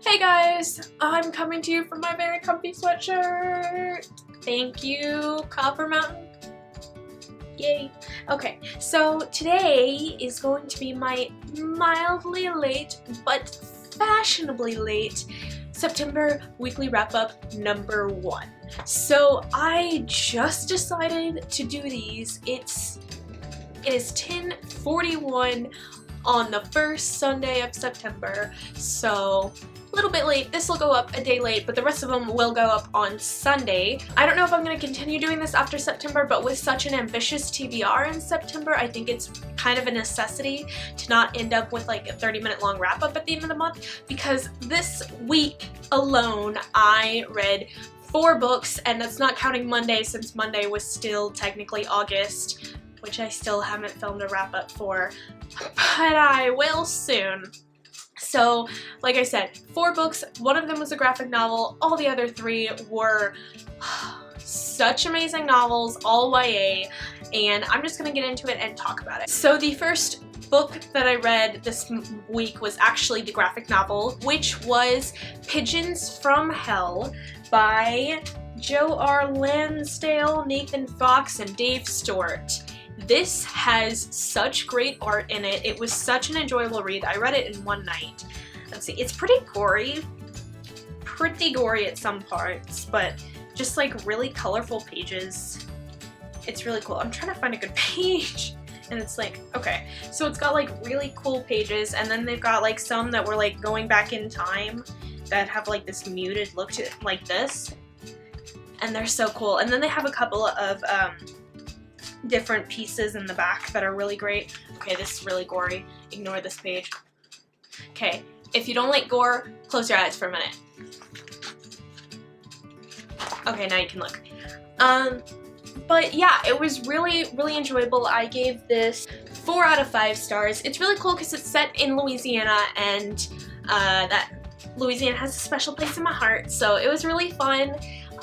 Hey guys, I'm coming to you from my very comfy sweatshirt. Thank you, Copper Mountain. Yay. Okay, so today is going to be my mildly late but fashionably late September weekly wrap-up number 1. So I just decided to do these. It is 10:41 on the first Sunday of September, so a little bit late. This will go up a day late, but the rest of them will go up on Sunday. I don't know if I'm going to continue doing this after September, but with such an ambitious TBR in September, I think it's kind of a necessity to not end up with like a 30-minute long wrap-up at the end of the month, because this week alone I read 4 books, and that's not counting Monday, since Monday was still technically August, which I still haven't filmed a wrap-up for, but I will soon. So, like I said, 4 books, one of them was a graphic novel, all the other 3 were such amazing novels, all YA, and I'm just gonna get into it and talk about it. So the first book that I read this week was actually the graphic novel, which was Pigeons from Hell by Joe R. Lansdale, Nathan Fox, and Dave Stewart. This has such great art in it. It was such an enjoyable read. I read it in one night. Let's see, it's pretty gory at some parts, but just like really colorful pages. It's really cool. I'm trying to find a good page, and it's like, okay, so it's got like really cool pages, and then they've got like some that were like going back in time that have like this muted look to it, like this, and they're so cool. And then they have a couple of different pieces in the back that are really great. Okay, this is really gory. Ignore this page. Okay, if you don't like gore, close your eyes for a minute. Okay, now you can look. But yeah, it was really enjoyable. I gave this 4 out of 5 stars. It's really cool because it's set in Louisiana, and that Louisiana has a special place in my heart, so it was really fun.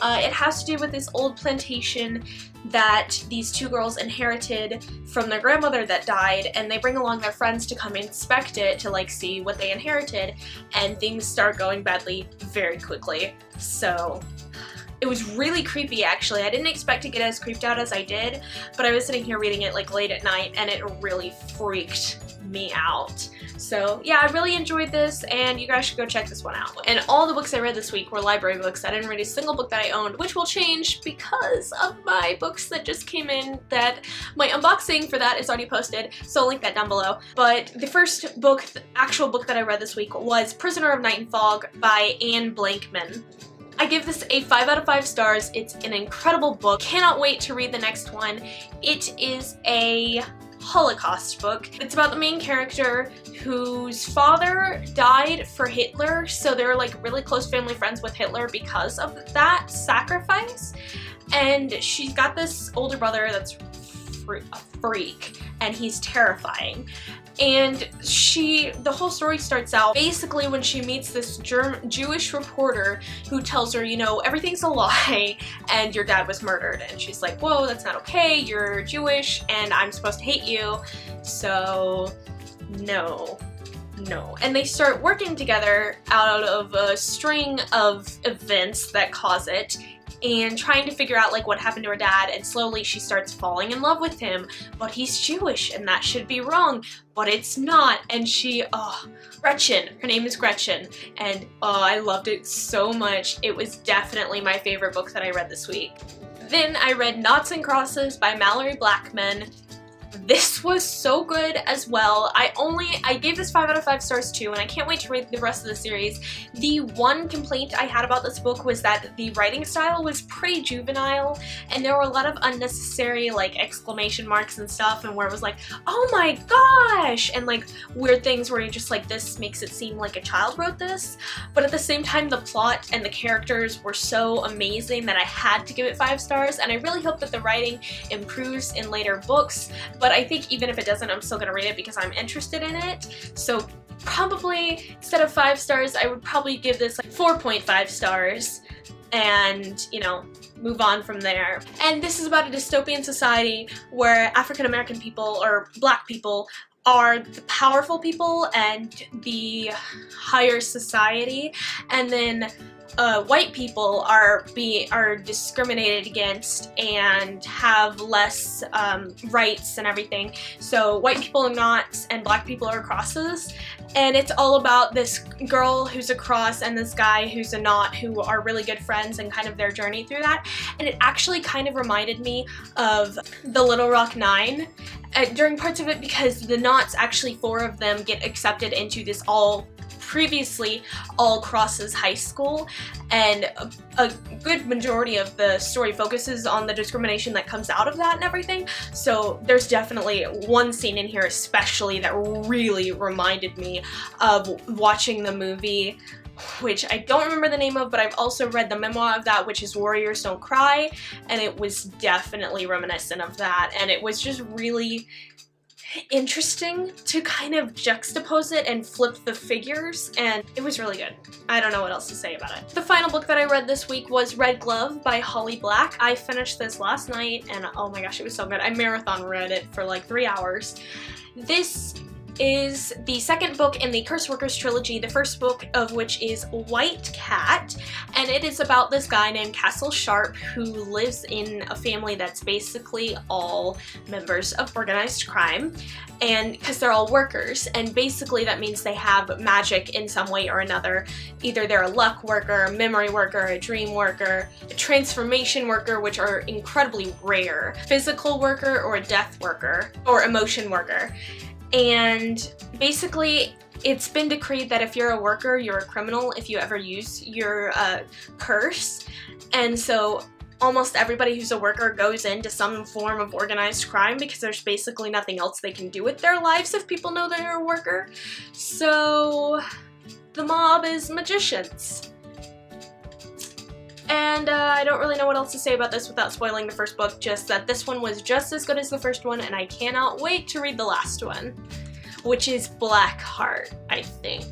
It has to do with this old plantation that these 2 girls inherited from their grandmother that died, and they bring along their friends to come inspect it to like see what they inherited, and things start going badly very quickly. So it was really creepy, actually. I didn't expect to get as creeped out as I did, but I was sitting here reading it like late at night, and it really freaked me out. So yeah, I really enjoyed this, and you guys should go check this one out. And all the books I read this week were library books. I didn't read a single book that I owned, which will change because of my books that just came in. That my unboxing for that is already posted, so I'll link that down below. But the first book, the actual book that I read this week, was Prisoner of Night and Fog by Anne Blankman. I give this a 5 out of 5 stars. It's an incredible book. Cannot wait to read the next one. It is a Holocaust book. It's about the main character whose father died for Hitler, so they're like really close family friends with Hitler because of that sacrifice. And she's got this older brother that's a freak, and he's terrifying. And the whole story starts out basically when she meets this Jewish reporter who tells her, you know, everything's a lie and your dad was murdered. And she's like, whoa, that's not okay, you're Jewish and I'm supposed to hate you, so no. And they start working together out of a string of events that cause it, and trying to figure out like what happened to her dad, and slowly she starts falling in love with him, but he's Jewish and that should be wrong, but it's not. And Gretchen, her name is Gretchen, and I loved it so much. It was definitely my favorite book that I read this week. Then I read Noughts and Crosses by Mallory Blackman. This was so good as well. I gave this 5 out of 5 stars too, and I can't wait to read the rest of the series. The one complaint I had about this book was that the writing style was pretty juvenile, and there were a lot of unnecessary like exclamation marks and stuff, and where it was like, oh my gosh, and like weird things where you're just like, this makes it seem like a child wrote this. But at the same time, the plot and the characters were so amazing that I had to give it 5 stars, and I really hope that the writing improves in later books. But I think even if it doesn't, I'm still gonna read it because I'm interested in it. So probably instead of 5 stars, I would probably give this like 4.5 stars, and you know, move on from there. And this is about a dystopian society where African American people, or black people, are the powerful people and the higher society, and then white people are discriminated against and have less rights and everything. So white people are knots and black people are crosses, and it's all about this girl who's a cross and this guy who's a knot who are really good friends and kind of their journey through that. And it actually kind of reminded me of the Little Rock Nine during parts of it, because the knots, actually 4 of them get accepted into this previously all crosses high school, and a good majority of the story focuses on the discrimination that comes out of that and everything. So there's definitely one scene in here especially that really reminded me of watching the movie, which I don't remember the name of, but I've also read the memoir of that, which is Warriors Don't Cry, and it was definitely reminiscent of that, and it was just really interesting to kind of juxtapose it and flip the figures, and it was really good. I don't know what else to say about it. The final book that I read this week was Red Glove by Holly Black. I finished this last night, and oh my gosh, it was so good. I marathon read it for like 3 hours. This is the second book in the Curse Workers trilogy, the first book of which is White Cat, and it is about this guy named Castle Sharp who lives in a family that's basically all members of organized crime, and because they're all workers, and basically that means they have magic in some way or another. Either they're a luck worker, a memory worker, a dream worker, a transformation worker, which are incredibly rare, physical worker, or a death worker, or emotion worker. And basically it's been decreed that if you're a worker, you're a criminal if you ever use your curse, and so almost everybody who's a worker goes into some form of organized crime because there's basically nothing else they can do with their lives if people know they're a worker. So the mob is magicians. And I don't really know what else to say about this without spoiling the first book, just that this one was just as good as the first one, and I cannot wait to read the last one, which is Blackheart, I think.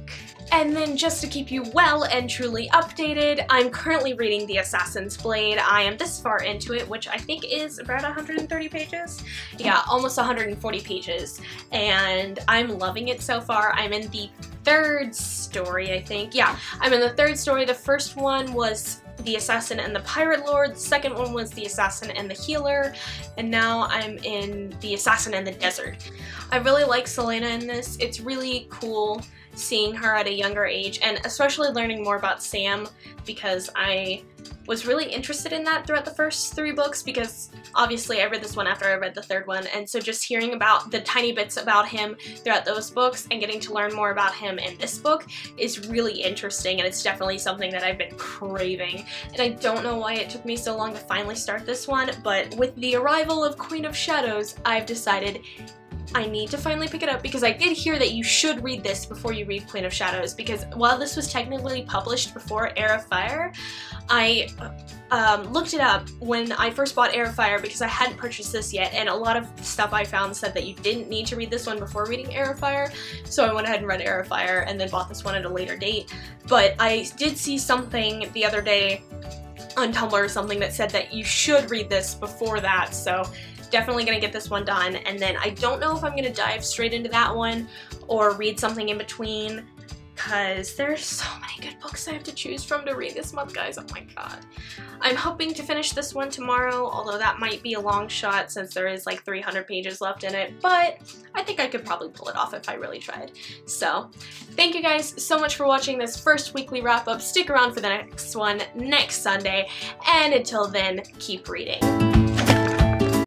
And then just to keep you well and truly updated, I'm currently reading The Assassin's Blade. I am this far into it, which I think is about 130 pages. Yeah, almost 140 pages, and I'm loving it so far. I'm in the 3rd story, I think. Yeah, I'm in the 3rd story. The first one was The Assassin and the Pirate Lord, the second one was The Assassin and the Healer, and now I'm in The Assassin and the Desert. I really like Selena in this. It's really cool seeing her at a younger age, and especially learning more about Sam, because I was really interested in that throughout the first 3 books, because obviously I read this one after I read the 3rd one, and so just hearing about the tiny bits about him throughout those books and getting to learn more about him in this book is really interesting, and it's definitely something that I've been craving. And I don't know why it took me so long to finally start this one, but with the arrival of Queen of Shadows, I've decided I need to finally pick it up, because I did hear that you should read this before you read Queen of Shadows, because while this was technically published before Heir of Fire, I looked it up when I first bought Heir of Fire because I hadn't purchased this yet, and a lot of stuff I found said that you didn't need to read this one before reading Heir of Fire, so I went ahead and read Heir of Fire and then bought this one at a later date. But I did see something the other day on Tumblr or something that said that you should read this before that, so definitely gonna get this one done. And then I don't know if I'm gonna dive straight into that one or read something in between, because there's so many good books I have to choose from to read this month, guys. Oh my god. I'm hoping to finish this one tomorrow, although that might be a long shot since there is like 300 pages left in it, but I think I could probably pull it off if I really tried. So thank you guys so much for watching this first weekly wrap up. Stick around for the next one next Sunday, and until then, keep reading.